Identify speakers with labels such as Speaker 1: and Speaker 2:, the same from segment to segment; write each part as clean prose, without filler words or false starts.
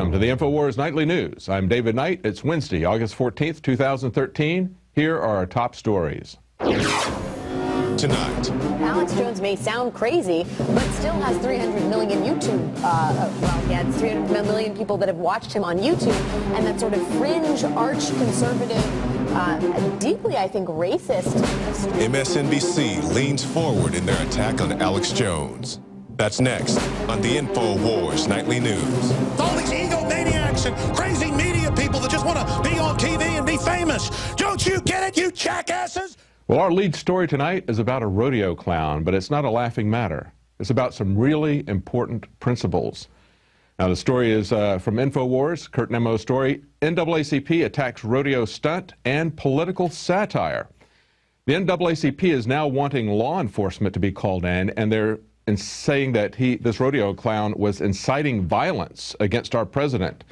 Speaker 1: Welcome to the InfoWars Nightly News. I'm David Knight. It's Wednesday, August 14th, 2013. Here are our top stories.
Speaker 2: Tonight,
Speaker 3: Alex Jones may sound crazy, but still has 300 million YouTube, he has 300 million people that have watched him on YouTube, and that sort of fringe, arch-conservative, deeply, I think, racist.
Speaker 2: MSNBC leans forward in their attack on Alex Jones. That's next on the InfoWars Nightly News.
Speaker 4: All these egomaniacs and crazy media people that just want to be on TV and be famous. Don't you get it, you jackasses?
Speaker 1: Well, our lead story tonight is about a rodeo clown, but it's not a laughing matter. It's about some really important principles. Now, the story is from InfoWars, Kurt Nemo's story. NAACP attacks rodeo stunt and political satire. The NAACP is now wanting law enforcement to be called in, and they're saying that this rodeo clown was inciting violence against our president.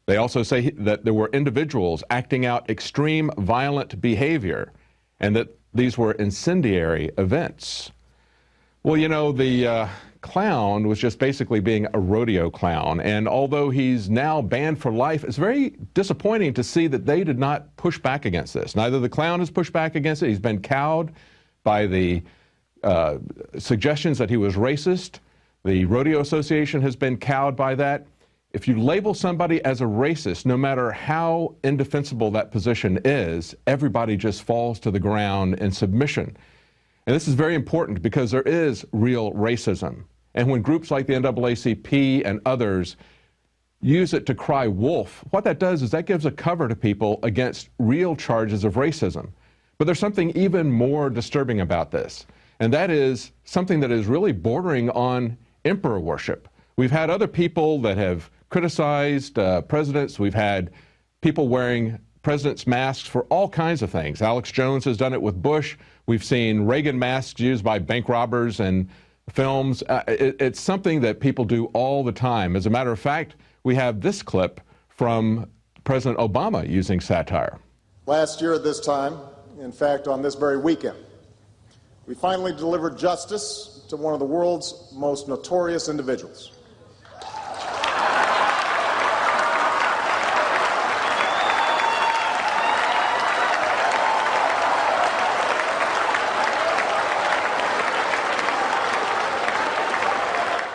Speaker 1: They also say that there were individuals acting out extreme violent behavior, and that these were incendiary events. Well, you know, the clown was just basically being a rodeo clown, and although he's now banned for life, it's very disappointing to see that they did not push back against this. Neither the clown has pushed back against it. He's been cowed by the suggestions that he was racist. The Rodeo Association has been cowed by that. If you label somebody as a racist, no matter how indefensible that position is, everybody just falls to the ground in submission. And this is very important because there is real racism. And when groups like the NAACP and others use it to cry wolf, what that does is that gives a cover to people against real charges of racism. But there's something even more disturbing about this, and that is something that is really bordering on emperor worship. We've had other people that have criticized presidents. We've had people wearing presidents' masks for all kinds of things. Alex Jones has done it with Bush. We've seen Reagan masks used by bank robbers in films. It's something that people do all the time. As a matter of fact, we have this clip from President Obama using satire.
Speaker 5: Last year at this time, in fact, on this very weekend, we finally delivered justice to one of the world's most notorious individuals.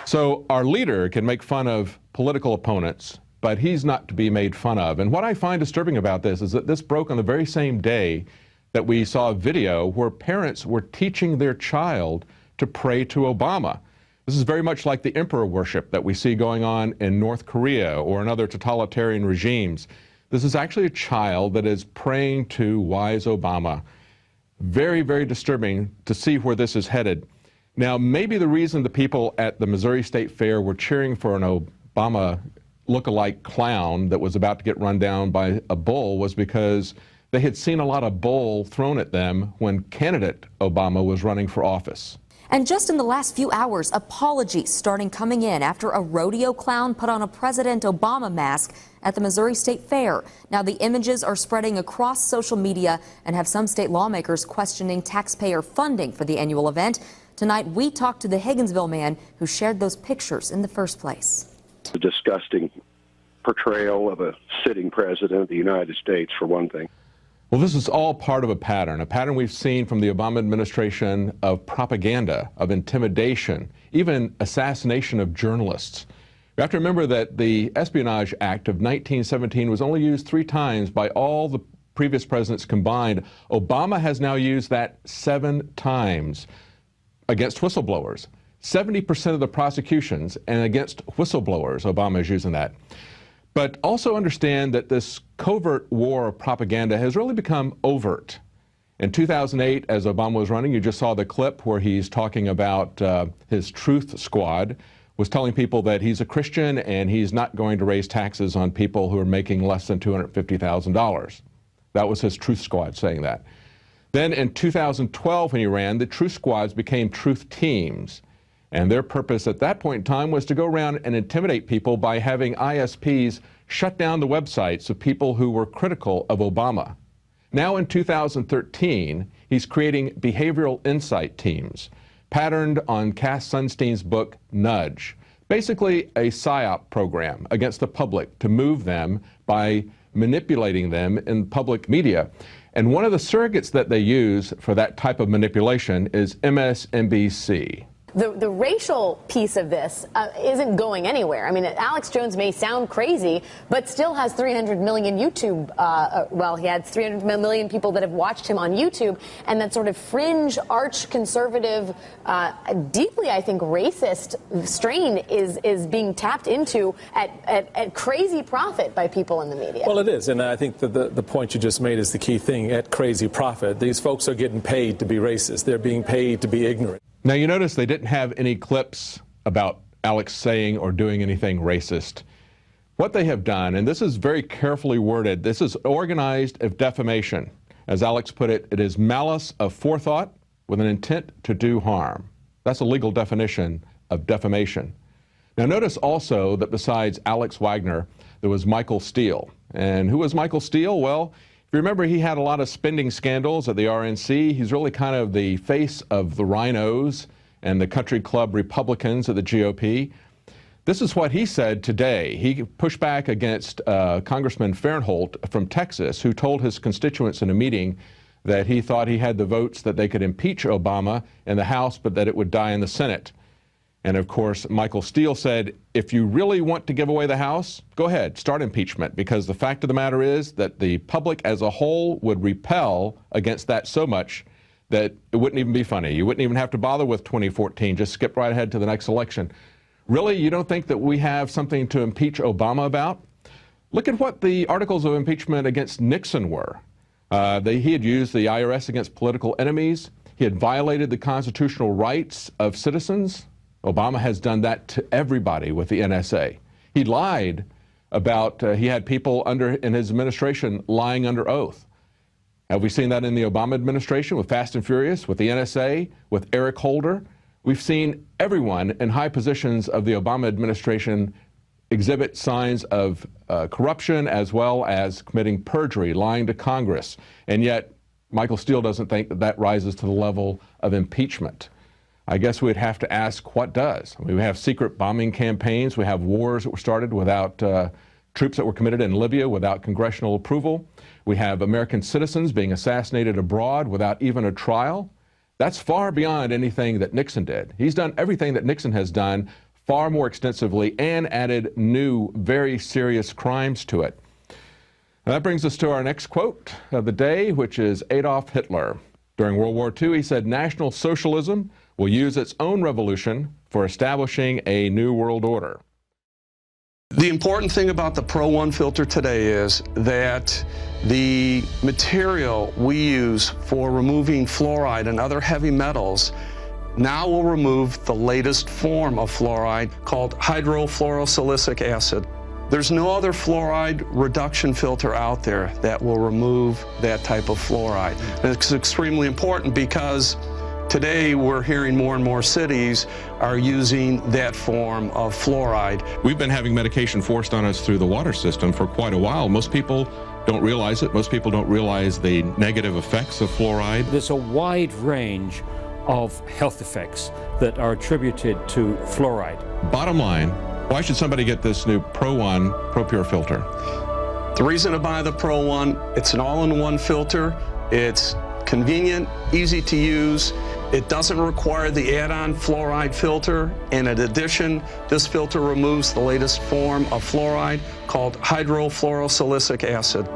Speaker 1: So our leader can make fun of political opponents, but he's not to be made fun of. And what I find disturbing about this is that this broke on the very same day that we saw a video where parents were teaching their child to pray to Obama. This is very much like the emperor worship that we see going on in North Korea or in other totalitarian regimes. This is actually a child that is praying to wise Obama. Very, very disturbing to see where this is headed. Now, maybe the reason the people at the Missouri State Fair were cheering for an Obama look-alike clown that was about to get run down by a bull was because they had seen a lot of bull thrown at them when candidate Obama was running for office.
Speaker 6: And just in the last few hours, apologies starting coming in after a rodeo clown put on a President Obama mask at the Missouri State Fair. Now, the images are spreading across social media and have some state lawmakers questioning taxpayer funding for the annual event. Tonight, we talked to the Higginsville man who shared those pictures in the first place.
Speaker 7: A disgusting portrayal of a sitting president of the United States, for one thing.
Speaker 1: Well, this is all part of a pattern we've seen from the Obama administration of propaganda, of intimidation, even assassination of journalists. You have to remember that the Espionage Act of 1917 was only used 3 times by all the previous presidents combined. Obama has now used that 7 times against whistleblowers. 70% of the prosecutions and against whistleblowers, Obama is using that. But also understand that this covert war of propaganda has really become overt. In 2008, as Obama was running, you just saw the clip where he's talking about his Truth Squad, was telling people that he's a Christian and he's not going to raise taxes on people who are making less than $250,000. That was his Truth Squad saying that. Then in 2012, when he ran, the Truth Squads became Truth Teams. And their purpose at that point in time was to go around and intimidate people by having ISPs shut down the websites of people who were critical of Obama. Now in 2013, he's creating behavioral insight teams, patterned on Cass Sunstein's book, Nudge. Basically a PSYOP program against the public to move them by manipulating them in public media. And one of the surrogates that they use for that type of manipulation is MSNBC.
Speaker 3: The racial piece of this isn't going anywhere. I mean, Alex Jones may sound crazy, but still has 300 million YouTube, well, he had 300 million people that have watched him on YouTube, and that sort of fringe, arch-conservative, deeply, I think, racist strain is being tapped into at crazy profit by people in the media.
Speaker 8: Well, it is, and I think that the point you just made is the key thing, at crazy profit. These folks are getting paid to be racist. They're being paid to be ignorant.
Speaker 1: Now, you notice they didn't have any clips about Alex saying or doing anything racist. What they have done, and this is very carefully worded, this is organized of defamation. As Alex put it, it is malice of forethought with an intent to do harm. That's a legal definition of defamation. Now, notice also that besides Alex Wagner, there was Michael Steele. And who was Michael Steele? Well, if you remember, he had a lot of spending scandals at the RNC. He's really kind of the face of the rhinos and the country club Republicans of the GOP. This is what he said today. He pushed back against Congressman Fernholt from Texas, who told his constituents in a meeting that he thought he had the votes that they could impeach Obama in the House, but that it would die in the Senate. And of course, Michael Steele said, if you really want to give away the House, go ahead, start impeachment, because the fact of the matter is that the public as a whole would repel against that so much that it wouldn't even be funny. You wouldn't even have to bother with 2014, just skip right ahead to the next election. Really, you don't think that we have something to impeach Obama about? Look at what the articles of impeachment against Nixon were. He had used the IRS against political enemies. He had violated the constitutional rights of citizens. Obama has done that to everybody with the NSA. He lied about, he had people in his administration lying under oath. Have we seen that in the Obama administration with Fast and Furious, with the NSA, with Eric Holder? We've seen everyone in high positions of the Obama administration exhibit signs of corruption as well as committing perjury, lying to Congress. And yet, Michael Steele doesn't think that that rises to the level of impeachment. I guess we'd have to ask what does. I mean, we have secret bombing campaigns. We have wars that were started without troops that were committed in Libya without congressional approval. We have American citizens being assassinated abroad without even a trial. That's far beyond anything that Nixon did. He's done everything that Nixon has done far more extensively and added new, very serious crimes to it. Now, that brings us to our next quote of the day, which is Adolf Hitler. During World War II, he said, "National Socialism will use its own revolution for establishing a new world order."
Speaker 9: The important thing about the Pro 1 filter today is that the material we use for removing fluoride and other heavy metals now will remove the latest form of fluoride called hydrofluorosilicic acid. There's no other fluoride reduction filter out there that will remove that type of fluoride. And it's extremely important because today we're hearing more and more cities are using that form of fluoride.
Speaker 1: We've been having medication forced on us through the water system for quite a while. Most people don't realize it. Most people don't realize the negative effects of fluoride.
Speaker 10: There's a wide range of health effects that are attributed to fluoride.
Speaker 1: Bottom line, why should somebody get this new Pro 1 Pro Pure filter?
Speaker 9: The reason to buy the Pro 1, it's an all-in-one filter. It's convenient, easy to use. It doesn't require the add-on fluoride filter. And in addition, this filter removes the latest form of fluoride called hydrofluorosilicic acid.